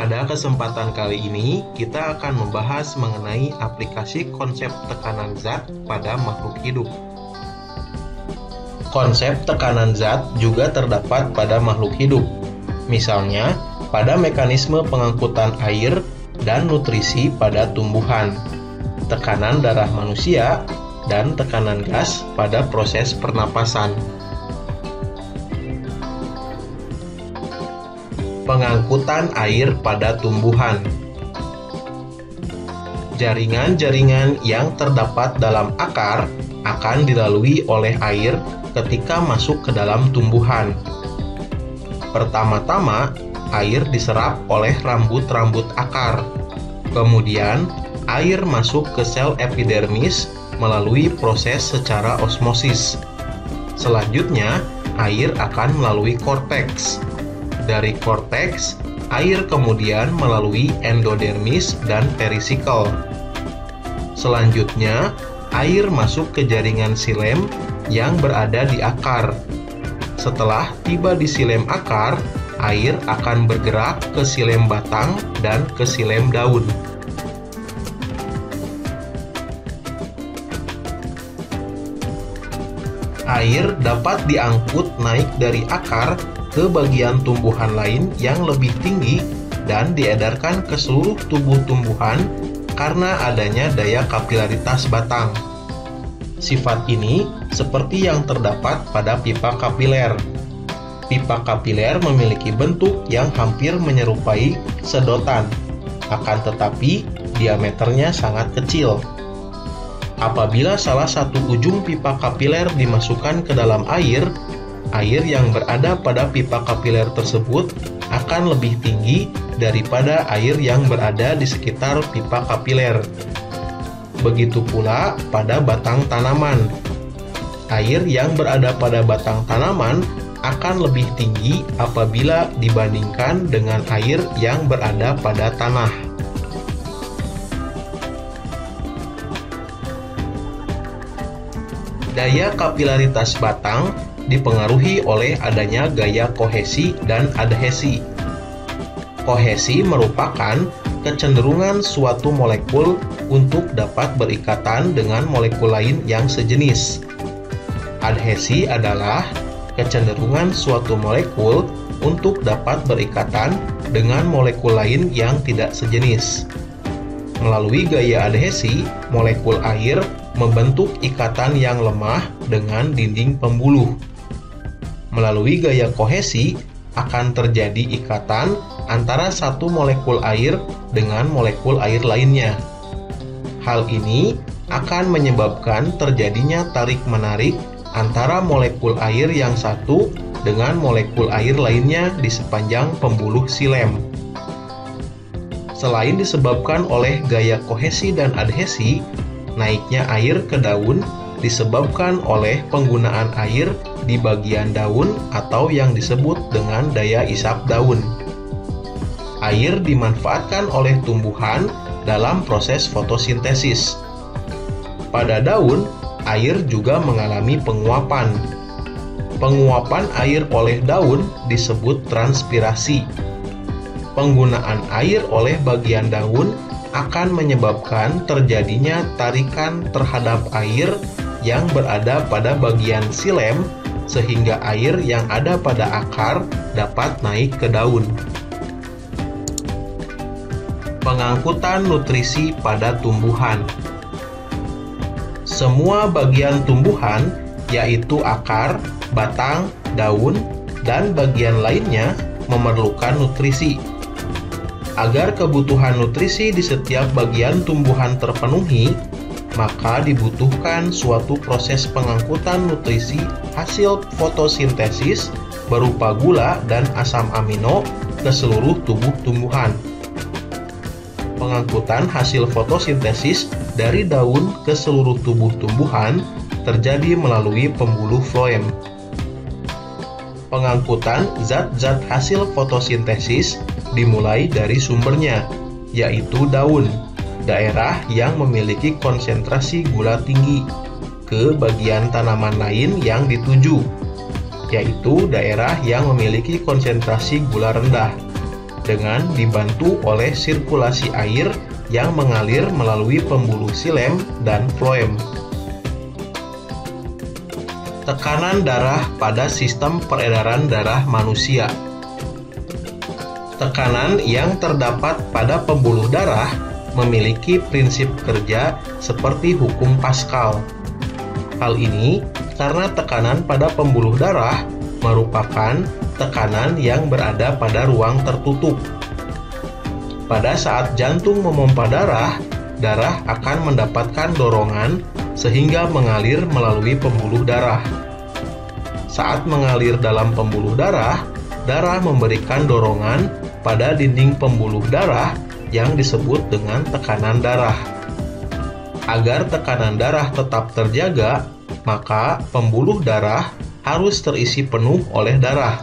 Pada kesempatan kali ini, kita akan membahas mengenai aplikasi konsep tekanan zat pada makhluk hidup. Konsep tekanan zat juga terdapat pada makhluk hidup. Misalnya, pada mekanisme pengangkutan air dan nutrisi pada tumbuhan, tekanan darah manusia, dan tekanan gas pada proses pernapasan. Pengangkutan air pada tumbuhan. Jaringan-jaringan yang terdapat dalam akar akan dilalui oleh air ketika masuk ke dalam tumbuhan. Pertama-tama, air diserap oleh rambut-rambut akar. Kemudian, air masuk ke sel epidermis melalui proses secara osmosis. Selanjutnya, air akan melalui korteks. Dari korteks, air kemudian melalui endodermis dan perisikel. Selanjutnya, air masuk ke jaringan xilem yang berada di akar. Setelah tiba di xilem akar, air akan bergerak ke xilem batang dan ke xilem daun. Air dapat diangkut naik dari akar ke bagian tumbuhan lain yang lebih tinggi dan diedarkan ke seluruh tubuh tumbuhan karena adanya daya kapilaritas batang. Sifat ini seperti yang terdapat pada pipa kapiler. Pipa kapiler memiliki bentuk yang hampir menyerupai sedotan, akan tetapi diameternya sangat kecil. Apabila salah satu ujung pipa kapiler dimasukkan ke dalam air yang berada pada pipa kapiler tersebut akan lebih tinggi daripada air yang berada di sekitar pipa kapiler. Begitu pula pada batang tanaman. Air yang berada pada batang tanaman akan lebih tinggi apabila dibandingkan dengan air yang berada pada tanah. Daya kapilaritas batang dipengaruhi oleh adanya gaya kohesi dan adhesi. Kohesi merupakan kecenderungan suatu molekul untuk dapat berikatan dengan molekul lain yang sejenis. Adhesi adalah kecenderungan suatu molekul untuk dapat berikatan dengan molekul lain yang tidak sejenis. Melalui gaya adhesi, molekul air membentuk ikatan yang lemah dengan dinding pembuluh. Melalui gaya kohesi, akan terjadi ikatan antara satu molekul air dengan molekul air lainnya. Hal ini akan menyebabkan terjadinya tarik-menarik antara molekul air yang satu dengan molekul air lainnya di sepanjang pembuluh xilem. Selain disebabkan oleh gaya kohesi dan adhesi, naiknya air ke daun disebabkan oleh penggunaan air di bagian daun atau yang disebut dengan daya isap daun. Air dimanfaatkan oleh tumbuhan dalam proses fotosintesis. Pada daun, air juga mengalami penguapan. Penguapan air oleh daun disebut transpirasi. Penggunaan air oleh bagian daun akan menyebabkan terjadinya tarikan terhadap air yang berada pada bagian xilem sehingga air yang ada pada akar dapat naik ke daun. Pengangkutan nutrisi pada tumbuhan. Semua bagian tumbuhan, yaitu akar, batang, daun, dan bagian lainnya memerlukan nutrisi. Agar kebutuhan nutrisi di setiap bagian tumbuhan terpenuhi, maka dibutuhkan suatu proses pengangkutan nutrisi hasil fotosintesis berupa gula dan asam amino ke seluruh tubuh tumbuhan. Pengangkutan hasil fotosintesis dari daun ke seluruh tubuh tumbuhan terjadi melalui pembuluh floem. Pengangkutan zat-zat hasil fotosintesis dimulai dari sumbernya, yaitu daun, daerah yang memiliki konsentrasi gula tinggi, ke bagian tanaman lain yang dituju, yaitu daerah yang memiliki konsentrasi gula rendah. dengan dibantu oleh sirkulasi air yang mengalir melalui pembuluh xilem dan floem. Tekanan darah pada sistem peredaran darah manusia. Tekanan yang terdapat pada pembuluh darah memiliki prinsip kerja seperti hukum Pascal. Hal ini karena tekanan pada pembuluh darah merupakan tekanan yang berada pada ruang tertutup. Pada saat jantung memompa darah, darah akan mendapatkan dorongan sehingga mengalir melalui pembuluh darah. Saat mengalir dalam pembuluh darah, darah memberikan dorongan pada dinding pembuluh darah yang disebut dengan tekanan darah. Agar tekanan darah tetap terjaga, maka pembuluh darah harus terisi penuh oleh darah.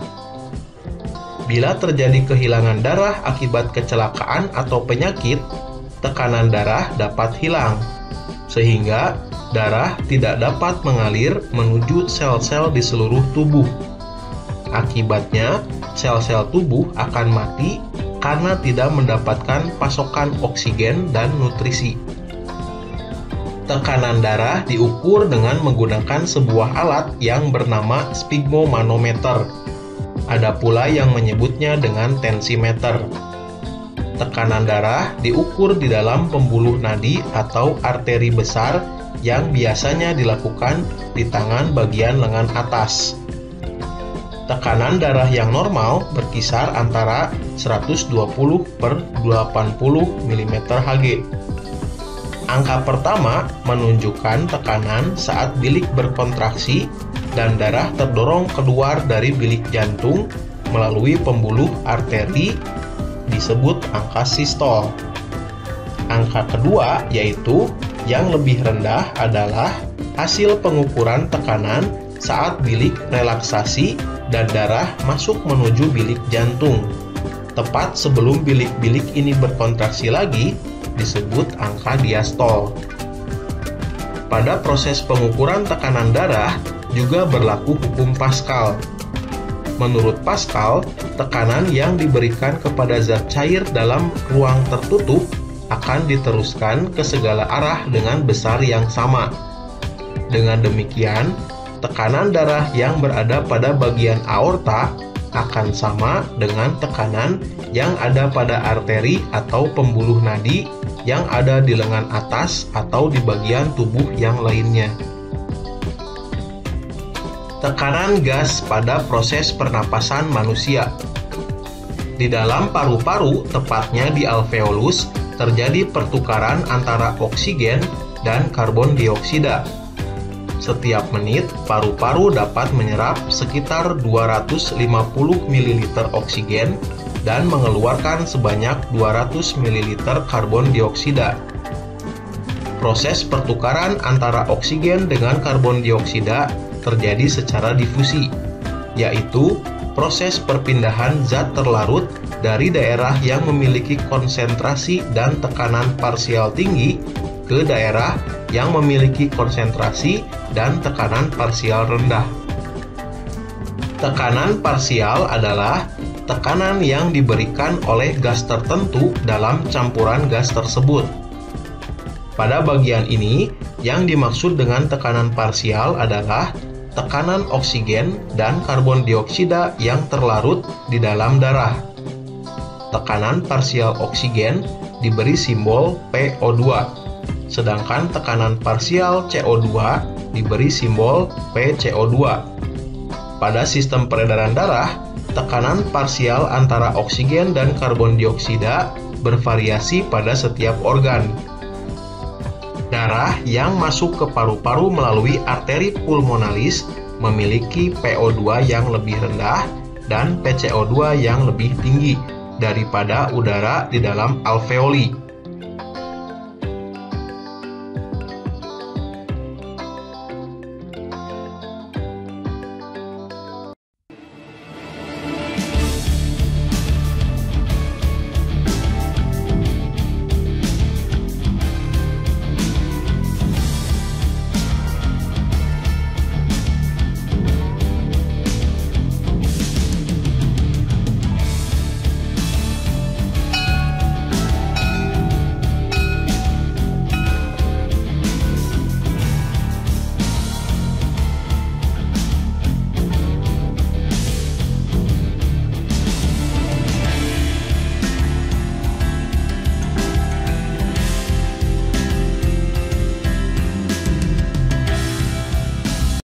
Bila terjadi kehilangan darah akibat kecelakaan atau penyakit, tekanan darah dapat hilang, sehingga darah tidak dapat mengalir menuju sel-sel di seluruh tubuh. Akibatnya, sel-sel tubuh akan mati karena tidak mendapatkan pasokan oksigen dan nutrisi. Tekanan darah diukur dengan menggunakan sebuah alat yang bernama sphygmomanometer. Ada pula yang menyebutnya dengan tensimeter. Tekanan darah diukur di dalam pembuluh nadi atau arteri besar yang biasanya dilakukan di tangan bagian lengan atas. Tekanan darah yang normal berkisar antara 120/80 mm/Hg. Angka pertama menunjukkan tekanan saat bilik berkontraksi dan darah terdorong keluar dari bilik jantung melalui pembuluh arteri, disebut angka sistol. Angka kedua, yaitu yang lebih rendah, adalah hasil pengukuran tekanan saat bilik relaksasi dan darah masuk menuju bilik jantung. Tepat sebelum bilik-bilik ini berkontraksi lagi, disebut angka diastol. Pada proses pengukuran tekanan darah juga berlaku hukum Pascal. Menurut Pascal, tekanan yang diberikan kepada zat cair dalam ruang tertutup akan diteruskan ke segala arah dengan besar yang sama. Dengan demikian, tekanan darah yang berada pada bagian aorta akan sama dengan tekanan yang ada pada arteri atau pembuluh nadi yang ada di lengan atas atau di bagian tubuh yang lainnya. Tekanan gas pada proses pernapasan manusia. Di dalam paru-paru, tepatnya di alveolus, terjadi pertukaran antara oksigen dan karbon dioksida. Setiap menit, paru-paru dapat menyerap sekitar 250 ml oksigen dan mengeluarkan sebanyak 200 ml karbon dioksida. Proses pertukaran antara oksigen dengan karbon dioksida terjadi secara difusi, yaitu proses perpindahan zat terlarut dari daerah yang memiliki konsentrasi dan tekanan parsial tinggi ke daerah yang memiliki konsentrasi dan tekanan parsial rendah. Tekanan parsial adalah tekanan yang diberikan oleh gas tertentu dalam campuran gas tersebut. Pada bagian ini, yang dimaksud dengan tekanan parsial adalah tekanan oksigen dan karbon dioksida yang terlarut di dalam darah. Tekanan parsial oksigen diberi simbol PO2, sedangkan tekanan parsial CO2 diberi simbol PCO2. Pada sistem peredaran darah, tekanan parsial antara oksigen dan karbon dioksida bervariasi pada setiap organ. Darah yang masuk ke paru-paru melalui arteri pulmonalis memiliki PO2 yang lebih rendah dan PCO2 yang lebih tinggi daripada udara di dalam alveoli.